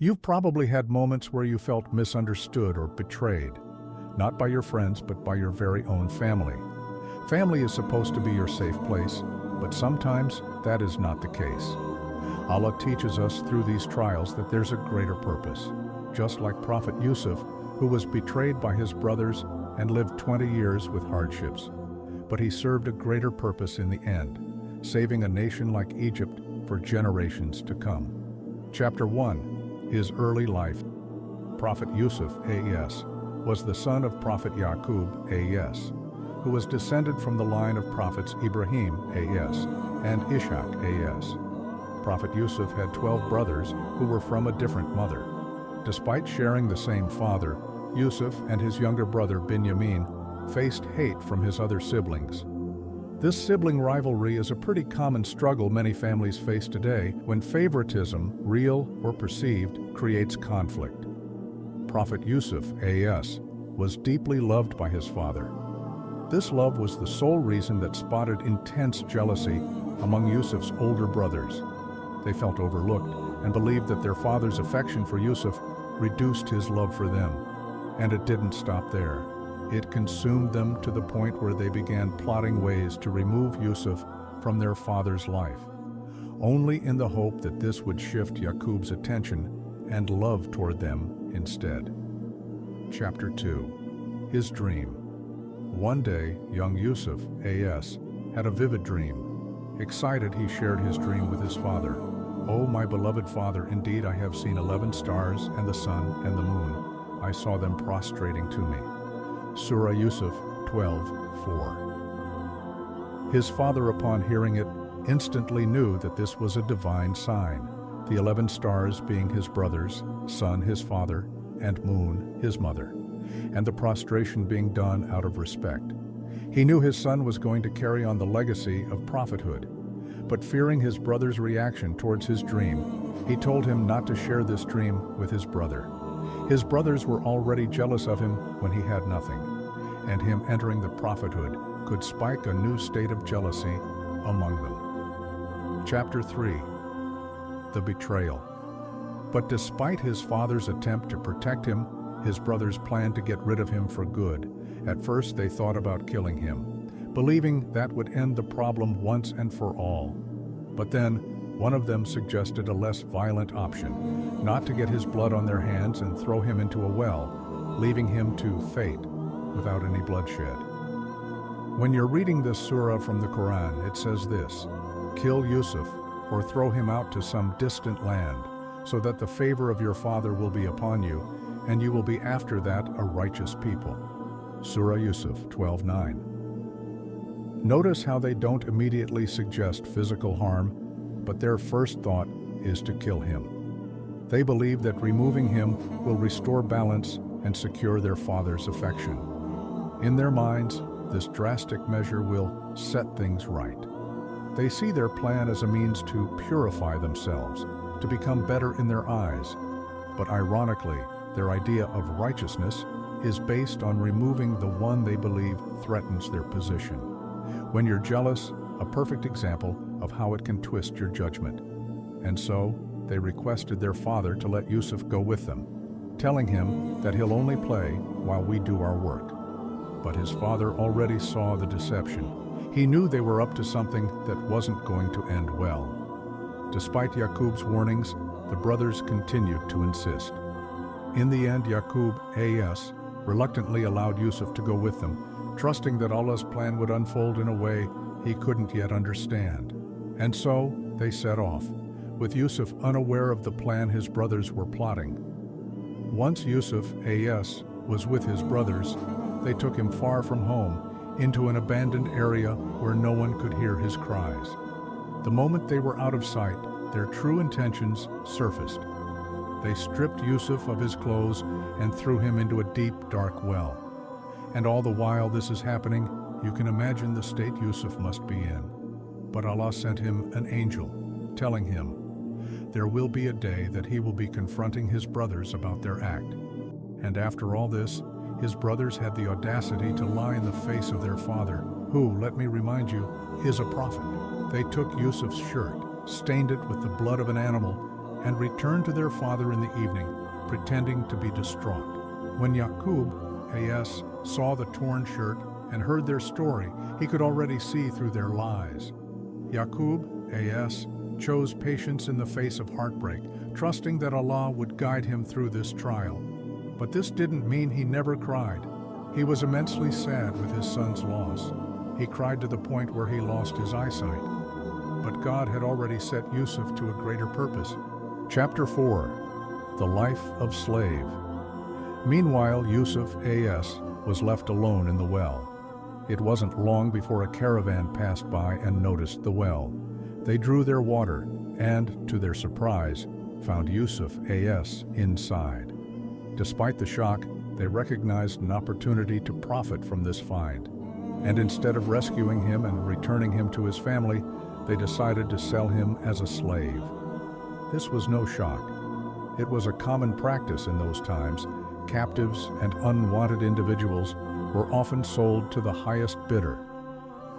You've probably had moments where you felt misunderstood or betrayed, not by your friends, but by your very own family. Family is supposed to be your safe place, but sometimes that is not the case. Allah teaches us through these trials that there's a greater purpose. Just like Prophet Yusuf, who was betrayed by his brothers and lived 20 years with hardships. But he served a greater purpose in the end, saving a nation like Egypt for generations to come. Chapter 1. His early life. Prophet Yusuf A.S. was the son of Prophet Yaqub A.S., who was descended from the line of prophets Ibrahim A.S. and Ishaq A.S. Prophet Yusuf had 12 brothers who were from a different mother. Despite sharing the same father, Yusuf and his younger brother Binyamin faced hate from his other siblings. This sibling rivalry is a pretty common struggle many families face today when favoritism, real or perceived, creates conflict. Prophet Yusuf A.S. was deeply loved by his father. This love was the sole reason that spotted intense jealousy among Yusuf's older brothers. They felt overlooked and believed that their father's affection for Yusuf reduced his love for them. And it didn't stop there. It consumed them to the point where they began plotting ways to remove Yusuf from their father's life, only in the hope that this would shift Yaqub's attention and love toward them instead. Chapter 2. His Dream. One day, young Yusuf A.S. had a vivid dream. Excited, he shared his dream with his father. "Oh, my beloved father, indeed I have seen 11 stars and the sun and the moon. I saw them prostrating to me." Surah Yusuf 12:4. His father, upon hearing it, instantly knew that this was a divine sign, the 11 stars being his brothers, sun his father, and moon his mother, and the prostration being done out of respect. He knew his son was going to carry on the legacy of prophethood, but fearing his brother's reaction towards his dream, he told him not to share this dream with his brother. His brothers were already jealous of him when he had nothing, and him entering the prophethood could spike a new state of jealousy among them. Chapter 3. The Betrayal. But despite his father's attempt to protect him, his brothers planned to get rid of him for good. At first they thought about killing him, believing that would end the problem once and for all. But then, one of them suggested a less violent option, not to get his blood on their hands and throw him into a well, leaving him to fate without any bloodshed. When you're reading this surah from the Quran, it says this: "Kill Yusuf or throw him out to some distant land, so that the favor of your father will be upon you, and you will be after that a righteous people." Surah Yusuf 12:9. Notice how they don't immediately suggest physical harm, but their first thought is to kill him. They believe that removing him will restore balance and secure their father's affection. In their minds, this drastic measure will set things right. They see their plan as a means to purify themselves, to become better in their eyes. But ironically, their idea of righteousness is based on removing the one they believe threatens their position. When you're jealous, a perfect example of how it can twist your judgment. And so, they requested their father to let Yusuf go with them, telling him that he'll only play while we do our work. But his father already saw the deception. He knew they were up to something that wasn't going to end well. Despite Yaqub's warnings, the brothers continued to insist. In the end, Yaqub A.S. reluctantly allowed Yusuf to go with them, trusting that Allah's plan would unfold in a way he couldn't yet understand. And so, they set off, with Yusuf unaware of the plan his brothers were plotting. Once Yusuf A.S. was with his brothers, they took him far from home, into an abandoned area where no one could hear his cries. The moment they were out of sight, their true intentions surfaced. They stripped Yusuf of his clothes and threw him into a deep, dark well. And all the while this is happening, you can imagine the state Yusuf must be in. But Allah sent him an angel, telling him, there will be a day that he will be confronting his brothers about their act. And after all this, his brothers had the audacity to lie in the face of their father, who, let me remind you, is a prophet. They took Yusuf's shirt, stained it with the blood of an animal, and returned to their father in the evening, pretending to be distraught. When Yaqub, A.S., saw the torn shirt and heard their story, he could already see through their lies. Yaqub, A.S., chose patience in the face of heartbreak, trusting that Allah would guide him through this trial. But this didn't mean he never cried. He was immensely sad with his son's loss. He cried to the point where he lost his eyesight. But God had already set Yusuf to a greater purpose. Chapter 4. The Life of Slave. Meanwhile, Yusuf, A.S., was left alone in the well. It wasn't long before a caravan passed by and noticed the well. They drew their water and, to their surprise, found Yusuf, A.S., inside. Despite the shock, they recognized an opportunity to profit from this find. And instead of rescuing him and returning him to his family, they decided to sell him as a slave. This was no shock. It was a common practice in those times. Captives and unwanted individuals were often sold to the highest bidder.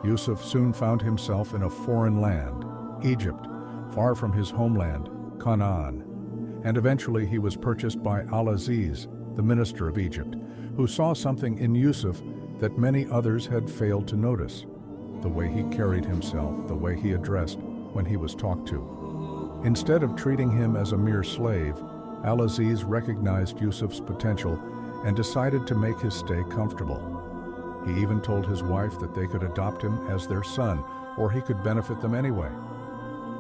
Yusuf soon found himself in a foreign land, Egypt, far from his homeland, Canaan. And eventually he was purchased by Al-Aziz, the minister of Egypt, who saw something in Yusuf that many others had failed to notice: the way he carried himself, the way he addressed when he was talked to. Instead of treating him as a mere slave, Al-Aziz recognized Yusuf's potential and decided to make his stay comfortable. He even told his wife that they could adopt him as their son, or he could benefit them anyway.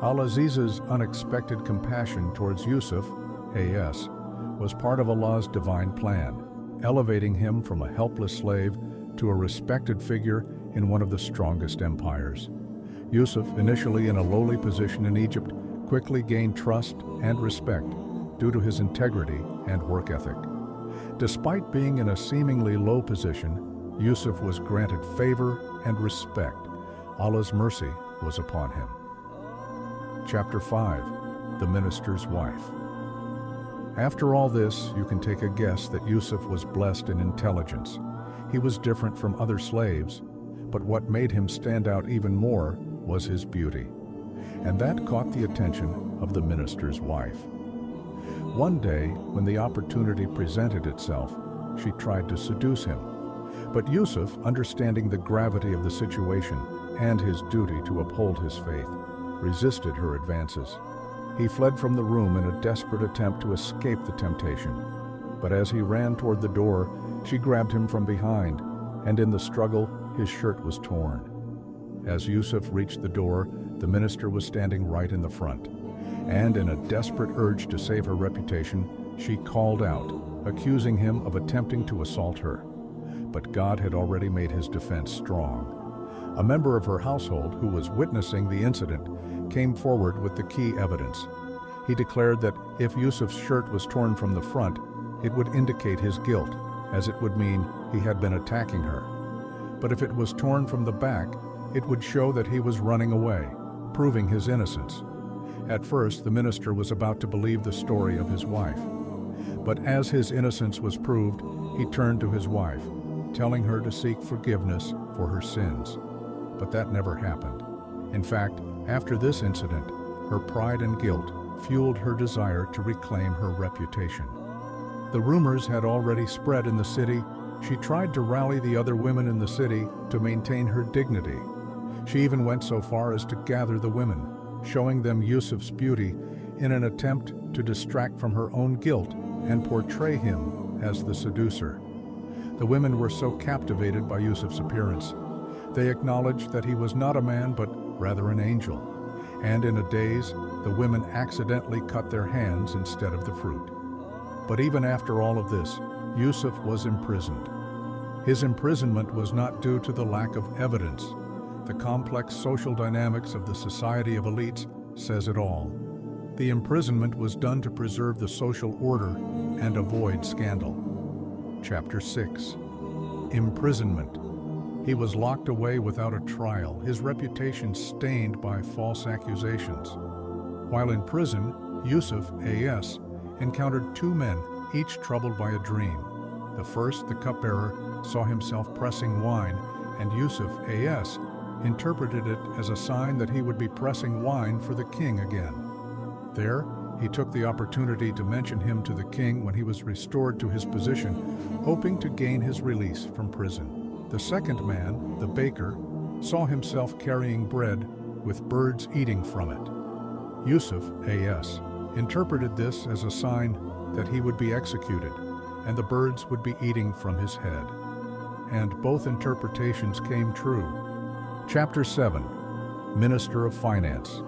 Al-Aziz's unexpected compassion towards Yusuf, A.S., was part of Allah's divine plan, elevating him from a helpless slave to a respected figure in one of the strongest empires. Yusuf, initially in a lowly position in Egypt, quickly gained trust and respect due to his integrity and work ethic. Despite being in a seemingly low position, Yusuf was granted favor and respect. Allah's mercy was upon him. Chapter 5. The Minister's Wife. After all this, you can take a guess that Yusuf was blessed in intelligence. He was different from other slaves, but what made him stand out even more was his beauty. And that caught the attention of the minister's wife. One day, when the opportunity presented itself, she tried to seduce him. But Yusuf, understanding the gravity of the situation and his duty to uphold his faith, resisted her advances. He fled from the room in a desperate attempt to escape the temptation. But as he ran toward the door, she grabbed him from behind, and in the struggle, his shirt was torn. As Yusuf reached the door, the minister was standing right in the front. And in a desperate urge to save her reputation, she called out, accusing him of attempting to assault her. But God had already made his defense strong. A member of her household, who was witnessing the incident, came forward with the key evidence. He declared that if Yusuf's shirt was torn from the front, it would indicate his guilt, as it would mean he had been attacking her. But if it was torn from the back, it would show that he was running away, proving his innocence. At first, the minister was about to believe the story of his wife. But as his innocence was proved, he turned to his wife, telling her to seek forgiveness for her sins. But that never happened. In fact, after this incident, her pride and guilt fueled her desire to reclaim her reputation. The rumors had already spread in the city. She tried to rally the other women in the city to maintain her dignity. She even went so far as to gather the women, showing them Yusuf's beauty in an attempt to distract from her own guilt and portray him as the seducer. The women were so captivated by Yusuf's appearance. They acknowledged that he was not a man, but rather an angel. And in a daze, the women accidentally cut their hands instead of the fruit. But even after all of this, Yusuf was imprisoned. His imprisonment was not due to the lack of evidence. The complex social dynamics of the society of elites says it all. The imprisonment was done to preserve the social order and avoid scandal. Chapter 6. Imprisonment. He was locked away without a trial, his reputation stained by false accusations. While in prison, Yusuf, A.S., encountered two men, each troubled by a dream. The first, the cupbearer, saw himself pressing wine, and Yusuf, A.S., interpreted it as a sign that he would be pressing wine for the king again. There, He took the opportunity to mention him to the king when he was restored to his position, hoping to gain his release from prison. The second man, the baker, saw himself carrying bread with birds eating from it. Yusuf, A.S., interpreted this as a sign that he would be executed, and the birds would be eating from his head. And both interpretations came true. Chapter 7. Minister of Finance.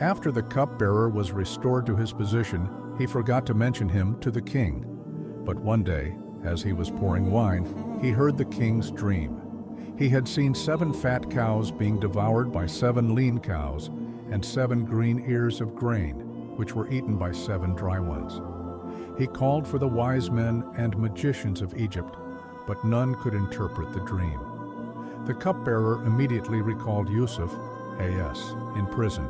After the cupbearer was restored to his position, he forgot to mention him to the king. But one day, as he was pouring wine, he heard the king's dream. He had seen 7 fat cows being devoured by 7 lean cows, and 7 green ears of grain, which were eaten by 7 dry ones. He called for the wise men and magicians of Egypt, but none could interpret the dream. The cupbearer immediately recalled Yusuf, A.S., in prison,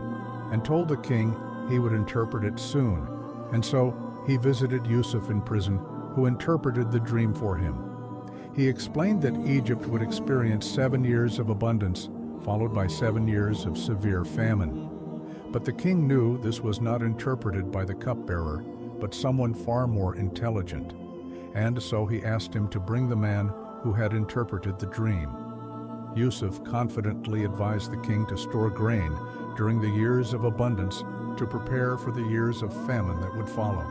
and told the king he would interpret it soon, and so he visited Yusuf in prison, who interpreted the dream for him. He explained that Egypt would experience 7 years of abundance, followed by 7 years of severe famine. But the king knew this was not interpreted by the cupbearer, but someone far more intelligent, and so he asked him to bring the man who had interpreted the dream. Yusuf confidently advised the king to store grain during the years of abundance to prepare for the years of famine that would follow.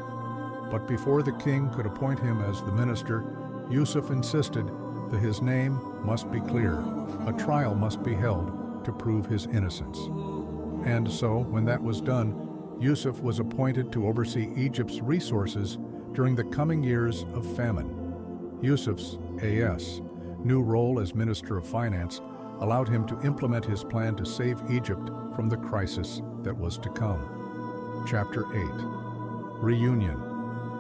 But before the king could appoint him as the minister, Yusuf insisted that his name must be clear. A trial must be held to prove his innocence. And so, when that was done, Yusuf was appointed to oversee Egypt's resources during the coming years of famine. Yusuf's, A.S., new role as Minister of Finance allowed him to implement his plan to save Egypt from the crisis that was to come. Chapter 8. Reunion.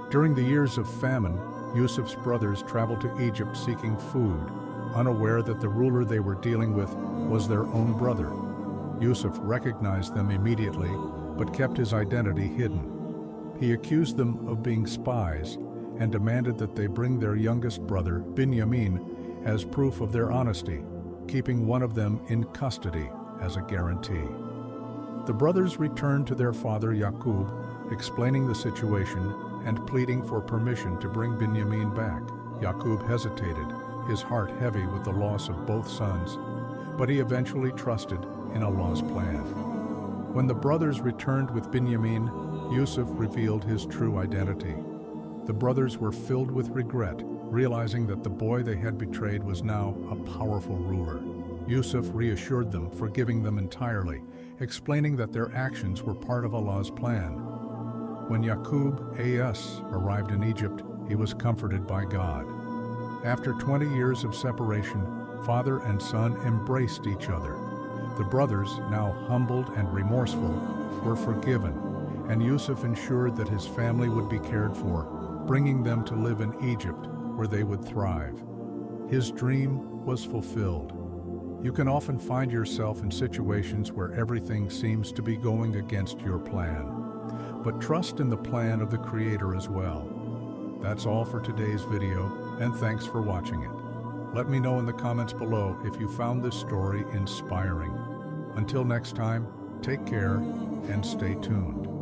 During the years of famine, Yusuf's brothers traveled to Egypt seeking food, unaware that the ruler they were dealing with was their own brother. Yusuf recognized them immediately, but kept his identity hidden. He accused them of being spies and demanded that they bring their youngest brother, Binyamin, as proof of their honesty, keeping one of them in custody as a guarantee. The brothers returned to their father Yaqub, explaining the situation and pleading for permission to bring Binyamin back. Yaqub hesitated, his heart heavy with the loss of both sons, but he eventually trusted in Allah's plan. When the brothers returned with Binyamin, Yusuf revealed his true identity. The brothers were filled with regret, realizing that the boy they had betrayed was now a powerful ruler. Yusuf reassured them, forgiving them entirely, explaining that their actions were part of Allah's plan. When Yaqub, A.S., arrived in Egypt, he was comforted by God. After 20 years of separation, father and son embraced each other. The brothers, now humbled and remorseful, were forgiven, and Yusuf ensured that his family would be cared for, bringing them to live in Egypt, where they would thrive. His dream was fulfilled. You can often find yourself in situations where everything seems to be going against your plan. But trust in the plan of the Creator as well. That's all for today's video, and thanks for watching it. Let me know in the comments below if you found this story inspiring. Until next time, take care and stay tuned.